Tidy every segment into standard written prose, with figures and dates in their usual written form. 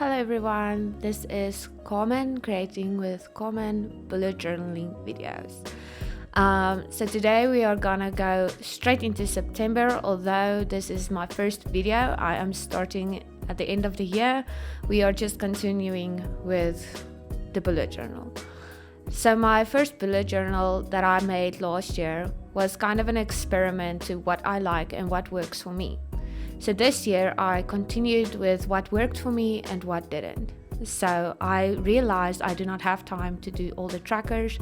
Hello everyone, this is Carmen creating with Carmen bullet journaling videos. So today we are gonna go straight into September. Although this is my first video, I am starting at the end of the year. We are just continuing with the bullet journal. So my first bullet journal that I made last year was kind of an experiment to what I like and what works for me. So this year I continued with what worked for me and what didn't. So I realized I do not have time to do all the trackers,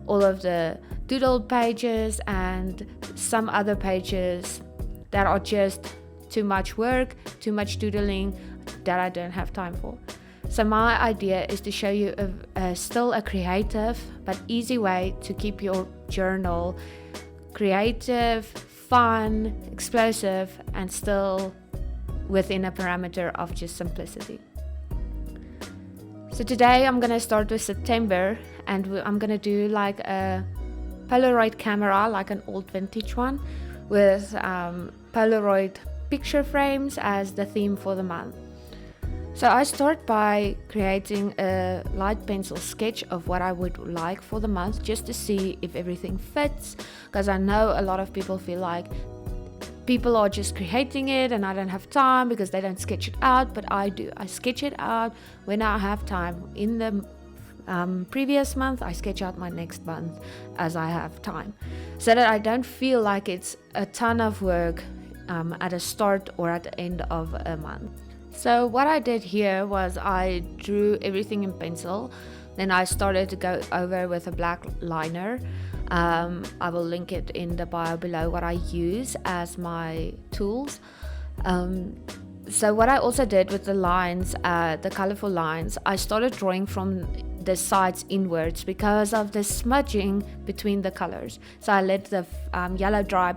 all of the doodle pages and some other pages that are just too much work, too much doodling that I don't have time for. So my idea is to show you still a creative but easy way to keep your journal creative, fun, explosive, and still within a parameter of just simplicity. So today I'm gonna start with September, and I'm gonna do like a Polaroid camera, like an old vintage one, with Polaroid picture frames as the theme for the month. So I start by creating a light pencil sketch of what I would like for the month, just to see if everything fits, because I know a lot of people feel like people are just creating it and I don't have time because they don't sketch it out, but I do. I sketch it out when I have time. In the previous month, I sketch out my next month as I have time, so that I don't feel like it's a ton of work at the start or at the end of a month. So what I did here was I drew everything in pencil. Then I started to go over with a black liner. I will link it in the bio below what I use as my tools. So what I also did with the lines, the colorful lines, I started drawing from the sides inwards because of the smudging between the colors. So I let the yellow dry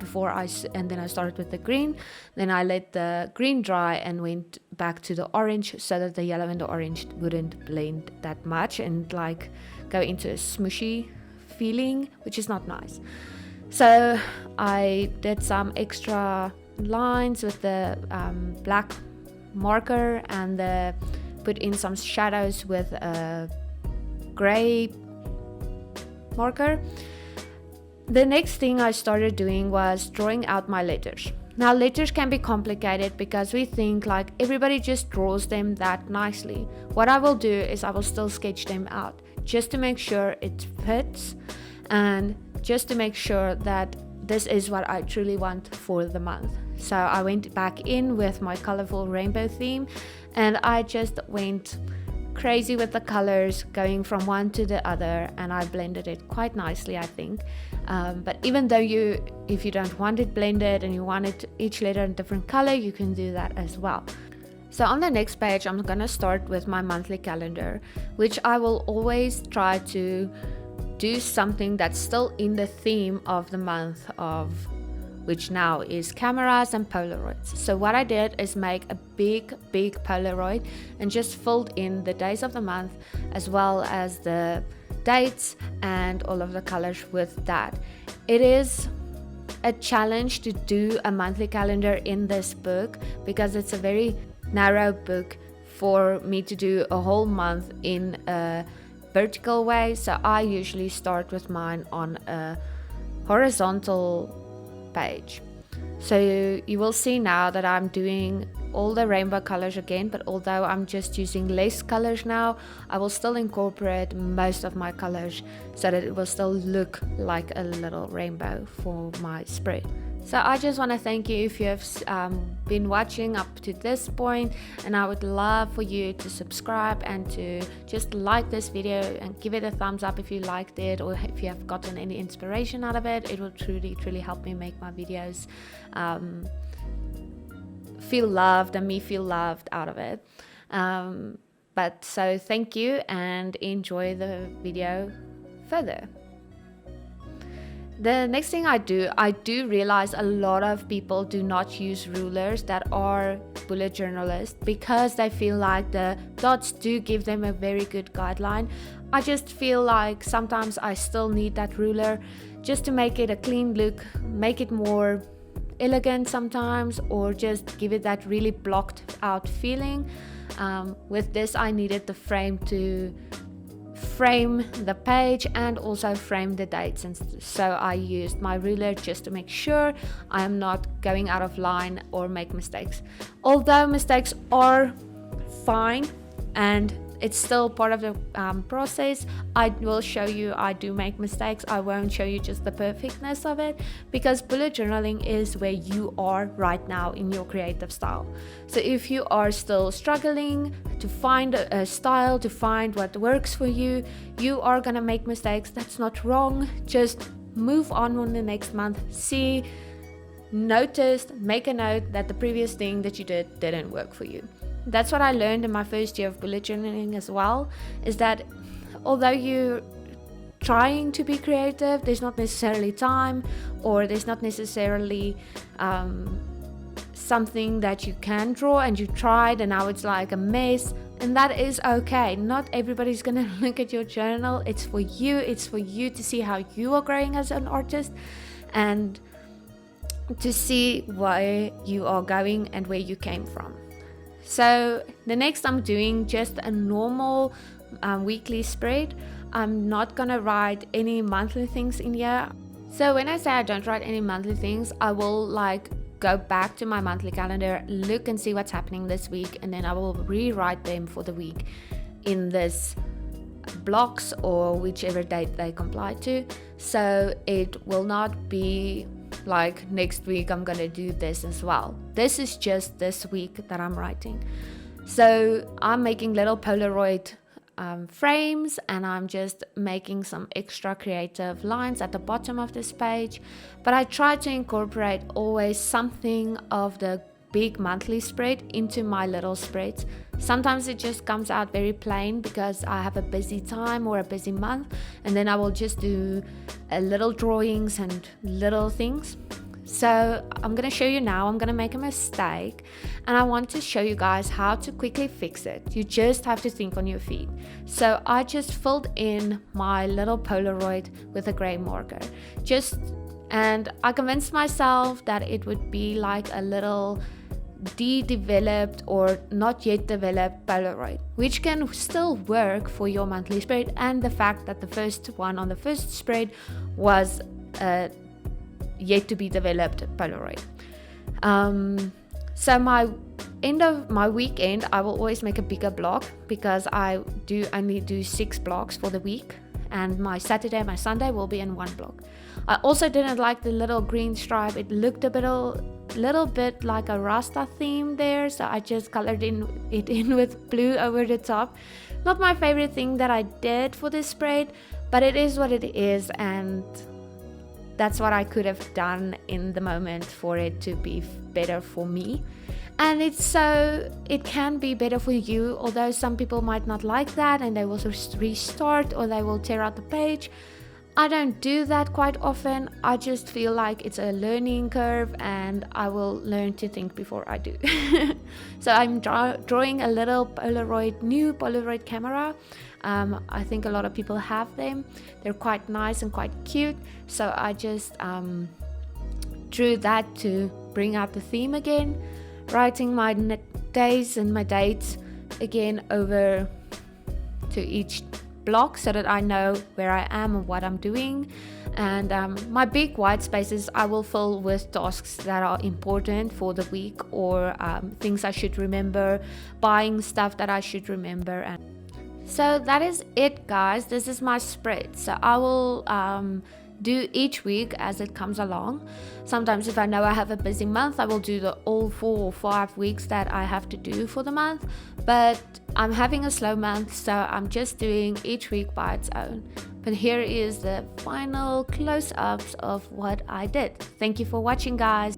and then I started with the green. Then I let the green dry and went back to the orange, so that the yellow and the orange wouldn't blend that much and like go into a smushy feeling, which is not nice. So I did some extra lines with the black marker and put in some shadows with a gray marker. The next thing I started doing was drawing out my letters. Now letters can be complicated because we think like everybody just draws them that nicely. What I will do is I will still sketch them out just to make sure it fits and just to make sure that this is what I truly want for the month. So I went back in with my colorful rainbow theme and I just went crazy with the colors, going from one to the other, and I blended it quite nicely, I think. But even though if you don't want it blended and you want it each letter in a different color, you can do that as well. So on the next page, I'm gonna start with my monthly calendar, which I will always try to do something that's still in the theme of the month, of which now is cameras and Polaroids. So what I did is make a big Polaroid and just filled in the days of the month as well as the dates and all of the colors with that. It is a challenge to do a monthly calendar in this book because it's a very narrow book for me to do a whole month in a vertical way. So I usually start with mine on a horizontal page. So you will see now that I'm doing all the rainbow colors again, but although I'm just using less colors now, I will still incorporate most of my colors so that it will still look like a little rainbow for my spread. So I just want to thank you if you have been watching up to this point, and I would love for you to subscribe and to just like this video and give it a thumbs up if you liked it, or if you have gotten any inspiration out of it. It will truly help me make my videos feel loved and me feel loved out of it. But so thank you and enjoy the video further. The next thing I do realize a lot of people do not use rulers that are bullet journalists because they feel like the dots do give them a very good guideline. I just feel like sometimes I still need that ruler just to make it a clean look, make it more elegant sometimes, or just give it that really blocked out feeling. With this, I needed the frame to frame the page and also frame the dates, and so I used my ruler just to make sure I am not going out of line or make mistakes. Although mistakes are fine and it's still part of the process, I will show you I do make mistakes. I won't show you just the perfectness of it, because bullet journaling is where you are right now in your creative style. So if you are still struggling to find a style, to find what works for you, you are gonna make mistakes. That's not wrong. Just move on the next month. See, notice, make a note that the previous thing that you did didn't work for you. That's what I learned in my first year of bullet journaling as well, is that although you're trying to be creative, there's not necessarily time, or there's not necessarily something that you can draw and you tried and now it's like a mess, and that is okay. Not everybody's gonna look at your journal. It's for you. It's for you to see how you are growing as an artist and to see where you are going and where you came from. So the next, I'm doing just a normal weekly spread. I'm not gonna write any monthly things in here. So when I say I don't write any monthly things, I will like go back to my monthly calendar, look and see what's happening this week, and then I will rewrite them for the week in this blocks or whichever date they comply to. So it will not be like next week I'm gonna do this as well. This is just this week that I'm writing. So I'm making little Polaroid frames, and I'm just making some extra creative lines at the bottom of this page, but I try to incorporate always something of the big monthly spread into my little spreads. Sometimes it just comes out very plain because I have a busy time or a busy month, and then I will just do little drawings and little things. So I'm going to show you now. I'm going to make a mistake, and I want to show you guys how to quickly fix it. You just have to think on your feet. So I just filled in my little Polaroid with a gray marker, and I convinced myself that it would be like a little developed or not yet developed Polaroid, which can still work for your monthly spread. And the fact that the first one on the first spread was yet to be developed Polaroid. So my end of my weekend, I will always make a bigger block, because I only do 6 blocks for the week, and my Saturday and my Sunday will be in one block. I also didn't like the little green stripe. It looked a little bit like a Rasta theme there, so I just colored it in with blue over the top. Not my favorite thing that I did for this spread, but it is what it is, and that's what I could have done in the moment for it to be better for me. And it can be better for you, although some people might not like that and they will restart or they will tear out the page. I don't do that quite often. I just feel like it's a learning curve, and I will learn to think before I do. So I'm drawing a little new Polaroid camera. I think a lot of people have them. They're quite nice and quite cute. So I just drew that to bring out the theme again, writing my days and my dates again over to each block so that I know where I am and what I'm doing. And my big white spaces I will fill with tasks that are important for the week, or things I should remember, buying stuff that I should remember. And so that is it, guys. This is my spread. So I will do each week as it comes along. Sometimes if I know I have a busy month, I will do the all 4 or 5 weeks that I have to do for the month, but I'm having a slow month, so I'm just doing each week by its own. But here is the final close-ups of what I did. Thank you for watching, guys.